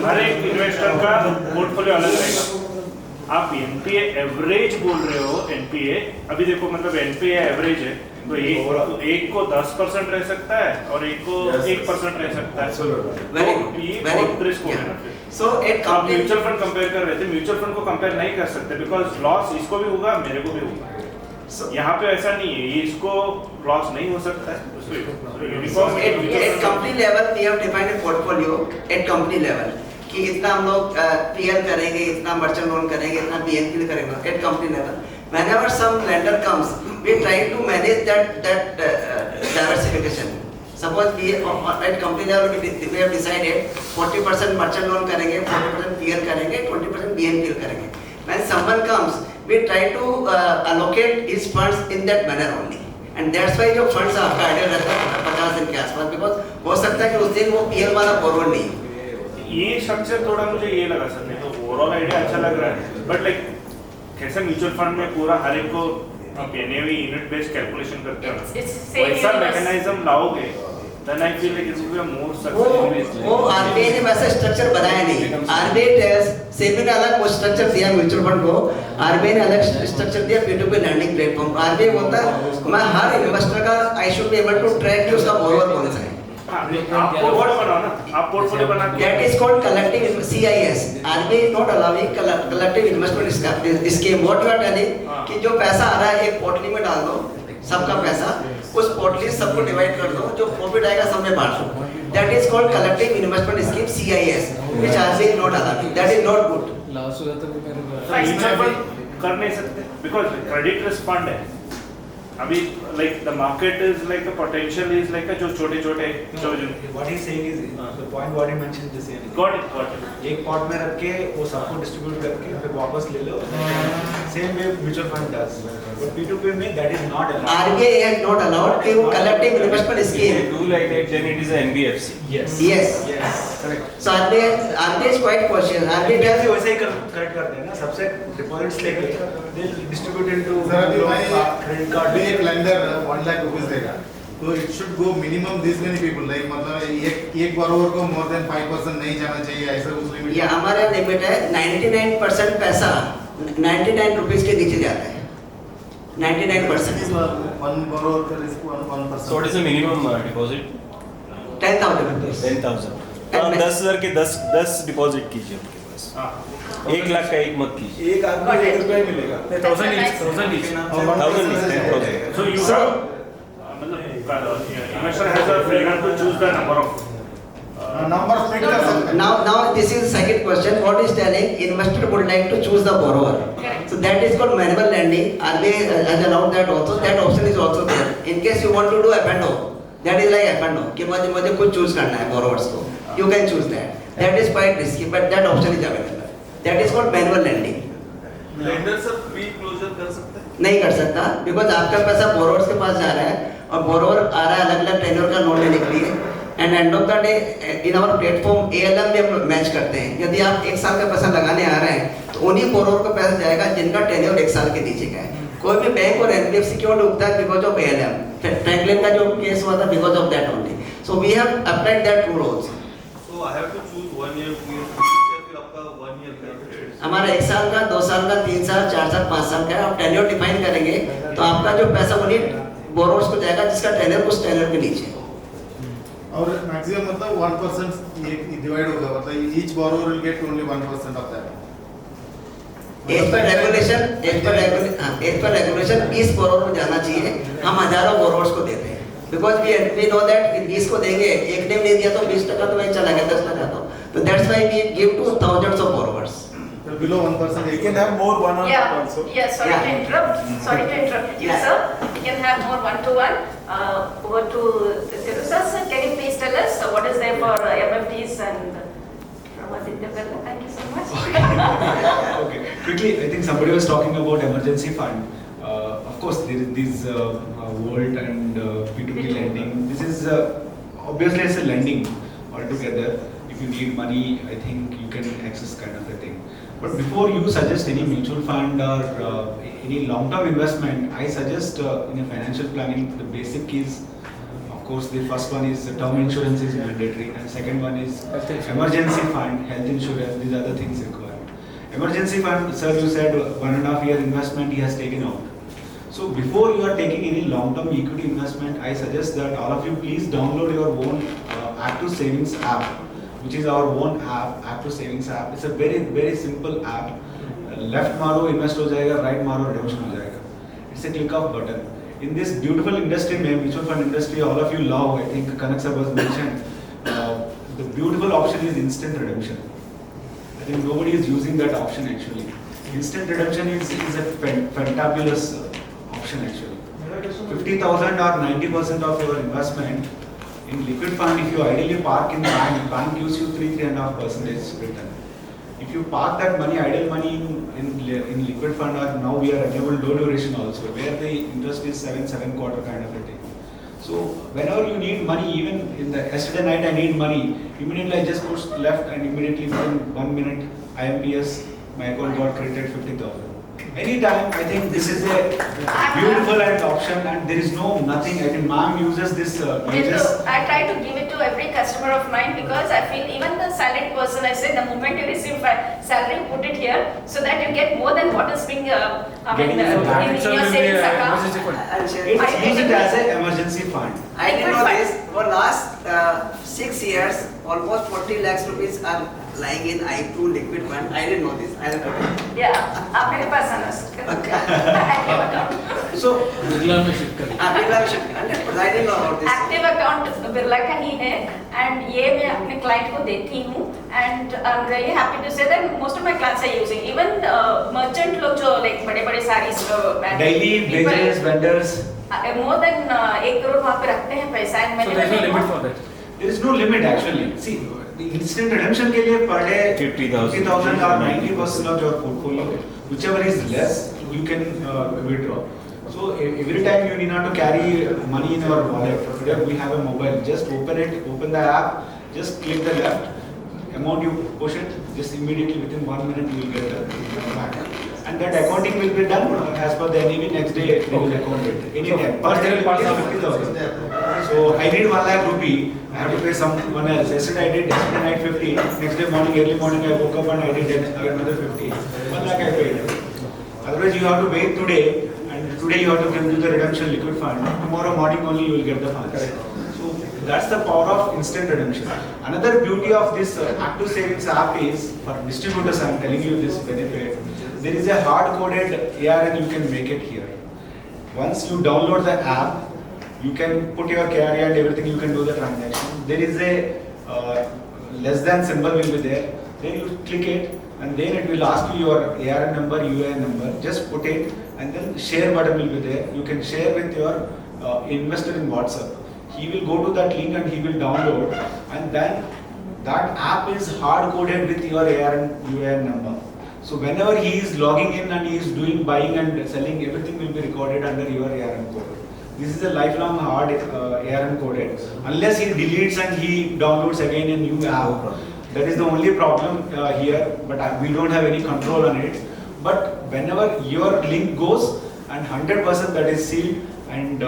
हर एक इन्वेस्टर का पोर्टफोलियो अलग रहेगा. आप एनपीए एवरेज बोल रहे हो. एनपीए अभी देखो, मतलब एनपीए एवरेज है तो एक को 10% रह सकता है और एक को 1% रह सकता है. तो ये बहुत रिस्क हो गया. सो एक आप म्यूचुअल फंड कंपेयर कर रहे थे, म्यूचुअल फंड को कंपेयर नहीं कर सकते बिकॉज लॉस इसको भी होगा, मेरे को भी होगा. यहाँ पे ऐसा नहीं है, ये इसको लॉस नहीं हो सकता है. At company level we have defined a portfolio at company level कि इतना हम लोग पीएल करेंगे, इतना मर्चेंट लोन करेंगे, इतना बीएनपी करेंगे at company level. Whenever some lender comes, we try to manage that diversification. Suppose we at company level we have decided 40% merchant loan करेंगे, 40% PL करेंगे, 20% BNPL करेंगे. When someone comes, we try to allocate his funds in that manner only. And that's why जो funds आपका ideal रहता है 50 दिन के आसपास, because हो सकता है कि उस दिन वो PL वाला borrower नहीं हो. ये स्ट्रक्चर थोड़ा मुझे ये लगा सर. नहीं तो ओवरऑल आइडिया अच्छा लग रहा है, बट लाइक कैसे म्यूचुअल फंड में पूरा हर एक को एनएवी यूनिट बेस्ड कैलकुलेशन करते हो, वैसा मैकेनिज्म लाओगे then I feel like it will be a more successful. वो आरबीआई ने वैसा स्ट्रक्चर बनाया नहीं. आरबीआई सेबी ने अलग वो स्ट्रक्चर दिया म्यूचुअल फंड को, आरबीआई ने अलग स्ट्रक्चर दिया P2P लैंडिंग प्लेटफॉर्म. आरबीआई बोलता है मैं हर इन्वेस्टर का I should be able to track कि उसका बोरोवर कौन सा है. आप पोर्टफोलियो बनाओ ना, आप पोर्टफोलियो बना के. That is called collective CIS. RBI is not allowing collective investment scheme. What you are telling कि जो पैसा आ रहा है एक पोर्टली में डाल दो, सबका पैसा उस पोर्टली सबको डिवाइड कर दो, जो प्रॉफिट आएगा सब में बांट दो. That is called collective investment scheme CIS, which RBI is not allowing. That is not good. Mutual fund कर नहीं सकते बिकॉज क्रेडिट रिस्क फंड है. अभी like the market is like the potential is like जो छोटे छोटे जो What he's saying is the point what he mentioned the same. got it. एक पॉट में रख के वो सबको डिस्ट्रीब्यूट करके फिर वापस ले लो. Same way mutual fund does. But P2P में that is not allowed. RBI has not allowed कि वो collective investment If scheme. they do like that, then it is an NBFC. Yes. Yes. Yes. Correct. So RBI is quite cautious. RBI RBI tells वैसे ही correct करते हैं ना सबसे deposits लेके they distribute into sir अभी भाई credit card. अभी एक लेंडर 1 लाख रुपीस देगा तो it should go minimum this many people like मतलब एक borrower को मोर देन 5% नहीं जाना चाहिए ऐसा कुछ लिमिट ये हमारा लिमिट है 99% पैसा 99 रुपीस के नीचे जाता है 99%. वन borrower का risk 1%. So what is the minimum deposit? 10,000 rupees. 10,000. तो आप 10,000 के 10 डिपॉजिट कीजिए उनके पास. 1 लाख का एक मत कीजिए. एक आदमी को 1 रुपया मिलेगा. 1,000 each. 1000 is 10,000. So you have मतलब investor has a freedom to choose the number of number split कर सकते हैं. Now this is the second question. What is telling investor would like to choose the borrower. Correct. So that is called manual lending. RBI has allowed that also. That option is also there. In case you want to do F&O, that is like F&O कि मुझे कुछ choose करना है borrowers को. You can choose that. That is quite risky, but that option is available. That is called manual lending. Lender sir pre closure कर सकते हैं. नहीं कर सकता बिकॉज आपका पैसा बोरोवर्स के पास जा रहा है और बोरोवर आ रहा है अलग अलग टेन्योर का लोन लेने के लिए and end of the day in our platform ALM में हम मैच करते हैं. यदि आप 1 साल का पैसा लगाने आ रहे हैं तो उन्हीं बोरोवर को पैसा जाएगा जिनका टेन्योर 1 साल के नीचे का है. कोई भी बैंक और NBFC क्यों डूबता है बिकॉज ऑफ ALM. फ्रैंकलिन का जो केस हुआ था because of that only. So we have applied that rule also. So I have to choose 1 year, 2 year, 3 year, फिर आपका 1 year का period. हमारा 1 साल का 2 साल का 3 साल 4 साल 5 साल का है. आप टेन्योर डिफाइन करेंगे तो आपका जो पैसा उन्हीं बोरोवर्स को जाएगा जिसका टेन्योर उस टेन्योर के नीचे है. और मैक्सिमम मतलब 1% ये डिवाइड होगा मतलब each borrower will get only 1% of that. As per regulation 20 borrower को जाना चाहिए. हम हजारों बोरोवर्स को देते हैं बिकॉज वी नो दैट 20 को देंगे एक ने नहीं दिया तो 20% तो वहीं चला गया 10% तो that's why we give to thousands of borrowers. So below 1% You can have more one-on-one Yeah, also. sorry Yeah. to interrupt. Sorry to interrupt you, Yeah. sir. We can have more one-to-one. Over to Tirusa, sir. Can you please tell us what is there for MFDs and Ramaditya Birla? Thank you so much. Okay, quickly, I think somebody was talking about emergency fund. Of course, there is this Volt and P2P lending. This is obviously it's a lending altogether. If you need money, I think you can access kind of a thing. But before you suggest any mutual fund or any long-term investment, I suggest in a financial planning, the basic is, of course, the first one is term insurance is mandatory, and second one is emergency fund, health insurance. These are the things required. Emergency fund, sir, you said 1.5 year investment he has taken out. So before you are taking any long-term equity investment, I suggest that all of you please download your own Active Savings app, which is our own app, Active Savings app. It's a very very simple app. Left मारो invest हो जाएगा, right मारो redemption हो जाएगा. It's a click of button. In this beautiful industry, में mutual fund industry, all of you love. I think Kanak sir was mentioned. The beautiful option is instant redemption. I think nobody is using that option actually. Instant redemption is a fantabulous option actually. 50,000 or 90% of your investment in liquid fund, if you ideally park in the bank gives you 3.5% return. If you park that money, idle money in liquid fund, or now we are enable low duration also, where the interest is 7.25 kind of a thing. So whenever you need money, even in the yesterday night I need money, immediately I just push left and immediately within 1 minute IMPS my account got credited 50,000. Anytime, I think this is a beautiful and option, and there is nothing. I think ma'am uses this. I try to give it to every customer of mine because I feel even the salaried person, I say the moment you receive salary, put it here so that you get more than what is being in your savings account. Use it as an emergency fund. I didn't know this. For last 6 years, almost 40 lakhs rupees are lying in I2 liquid fund. I didn't know this. I have put it. Yeah, आप मेरे पास आना active account. So Birla में shift करें. बिरला में shift करें. I didn't know about this. Active account Birla का ही है and ये मैं अपने client को देती हूँ and I'm really happy to say that most of my clients are using. Even merchant लोग जो like बड़े-बड़े sarees daily wages vendors. More than 1 crore वहाँ पे रखते हैं पैसा and So there is no limit for that. There is no limit actually. See, the instant redemption के लिए per day 50,000 or 90% of your portfolio, whichever is less, you can withdraw. So every time you need not to carry money in your wallet. Today we have a mobile. Just open it, open the app, just click the left. Amount you push it, just immediately within 1 minute you will get the back. And that accounting will be done as per the NAV. Next day they will account it. Any day. First they will pay 50,000. So I need 1 lakh rupee. I have to pay someone else. Yesterday I did. Yesterday night 50. Next day morning, early morning I woke up and I did another 50. 1 lakh I paid. Otherwise you have to wait today, and today you have to give to the redemption liquid fund. Tomorrow morning only you will get the funds. So that's the power of instant redemption. Another beauty of this Active Savings app is, for distributors I am telling you this benefit. There is a hard-coded ARN you can make it here. Once you download the app, you can put your KRA and everything, you can do the transaction. There is a less than symbol will be there. Then you click it, and then it will ask you your ARN number, UAN number. Just put it, and then share button will be there. You can share with your investor in WhatsApp. He will go to that link and he will download, and then that app is hard-coded with your ARN, UAN number. So whenever he is logging in and he is doing buying and selling, everything will be recorded under your ARN code. This is a lifelong hard ARN coded. Unless he deletes and he downloads again a new app, that is the only problem here. But we don't have any control on it. But whenever your link goes and 100% that is sealed and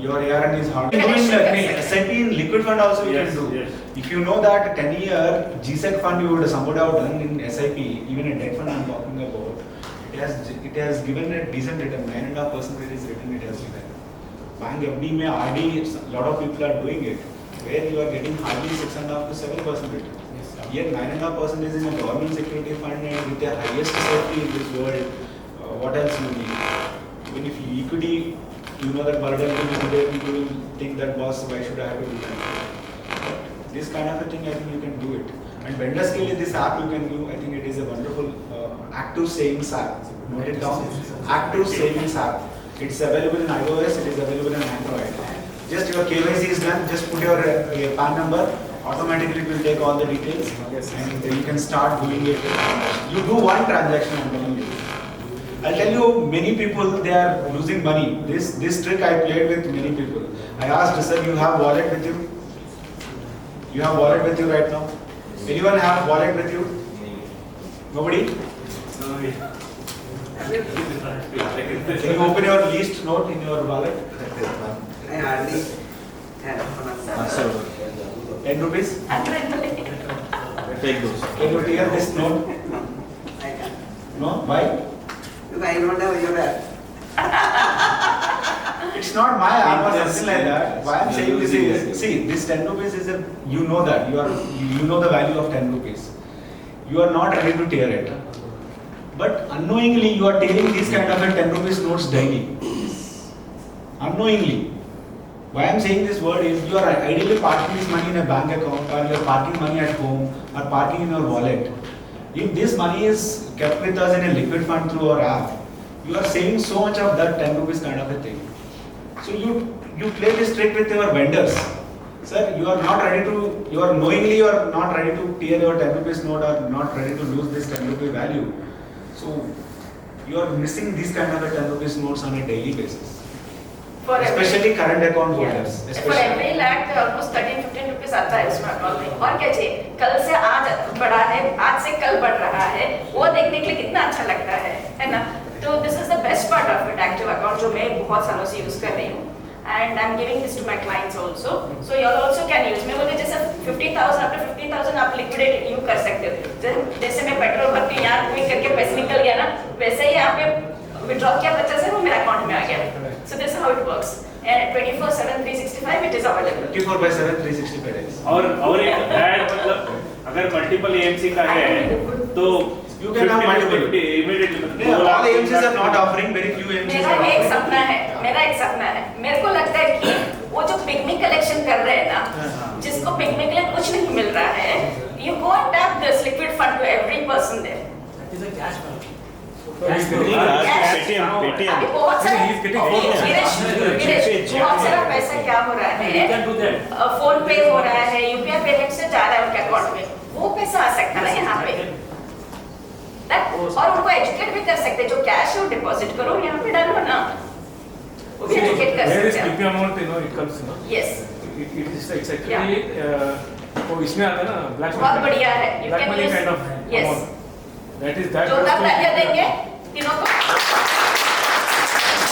your ARN is hard. Even SIP in liquid fund also you can do. Yes. If you know that 10-year GSEC fund you would somewhat have done in SIP, even a debt fund I am talking about, it has given a decent return. 9.5% is return it has given. Bank FD mein RD, a lot of people are doing it, where you are getting hardly 6.5 to 7% return. Yet 9.5% is in a government security fund and with the highest safety in this world. What else you need? Even if equity, you know that burden will be there, people will think that boss, why should I have to do that? But this kind of a thing, I think you can do it. And vendors के लिए this app you can do. I think it is a wonderful Active Savings app. Note it down. Active Savings app. It's available in iOS. It is available in Android. Just your KYC is done. Just put your PAN number. Automatically it will take all the details, and you can start doing it. You do one transaction, I'm telling you. I'll tell you, many people, they are losing money. This trick I played with many people. I asked, sir, you have wallet with you? You have wallet with you right now? Anyone have wallet with you? Nobody? Can you open your least note in your wallet? I hardly have 10 rupees? 100 Take those. Can you tear this note? I can't. No? Why? Because I don't have your app. It's not my app or something like that. Why I'm saying this is, see, this 10 rupees is a, you know that, you know the value of 10 rupees. You are not ready to tear it. But unknowingly you are tearing these kind of a 10 rupees notes daily. Unknowingly. Why I am saying this word is, you are ideally parking this money in a bank account, or you are parking money at home, or parking in your wallet. If this money is kept with us in a liquid fund through our app, you are saving so much of that 10 rupees kind of a thing. So you play this trick with your vendors. Sir, you are not ready to, you are knowingly you are not ready to tear your 10 rupees note or not ready to lose this 10 rupee value. So you are missing these kind of a 10 rupees notes on a daily basis. For Especially current account yeah. holders. For Especially. every lakh almost 13-15 rupees आता है उसमें account में. और क्या चाहिए? कल से आज बढ़ा है, आज से कल बढ़ रहा है. वो देखने के लिए कितना अच्छा लगता है ना? तो this is the best part of it, active account जो मैं बहुत सालों से यूज कर रही हूँ. And I'm giving this to my clients also. So you also can use. मैं बोलते जैसे 50,000 after 50,000 आप liquidate you कर सकते हो. जैसे मैं पेट्रोल भरती हूँ यहाँ क्लिक करके पैसे निकल गया ना, वैसे ही यहाँ पे withdraw किया 50 से वो मेरे अकाउंट में आ गया. So this is how it works. And 24/7 365 it is available. 24/7 365 days. और एक ऐड मतलब अगर मल्टीपल एएमसी का है तो You can have multiple. immediately All AMCs are not offering, very few AMCs मेरा are एक offering. सपना है, मेरा एक सपना है. मेरे को लगता है कि वो जो पिग्मी कलेक्शन कर रहे हैं ना, जिसको पिग्मी के लिए कुछ नहीं मिल रहा है, you go and tap this liquid fund to every person there. That is a cash fund. So he's getting अभी बहुत सारा He is getting phone पे। गिरीश, बहुत सारा पैसा क्या हो रहा है, फोन पे हो रहा है, यूपीआई पेमेंट से जा रहा है उनके अकाउंट में, वो पैसा आ सकता है ना यहाँ पे। और उनको एजुकेट भी कर सकते हैं, जो कैश है वो डिपॉजिट करो यहाँ पे डालो ना, वो भी एजुकेट कर Where is सकते PP हैं। amount, it comes, yes, it's actually वो इसमें आता है ना black money. बहुत बढ़िया है, you Black can money use, kind of yes, amount. That is that. जोरदार goes to- तालियां देंगे तीनों को।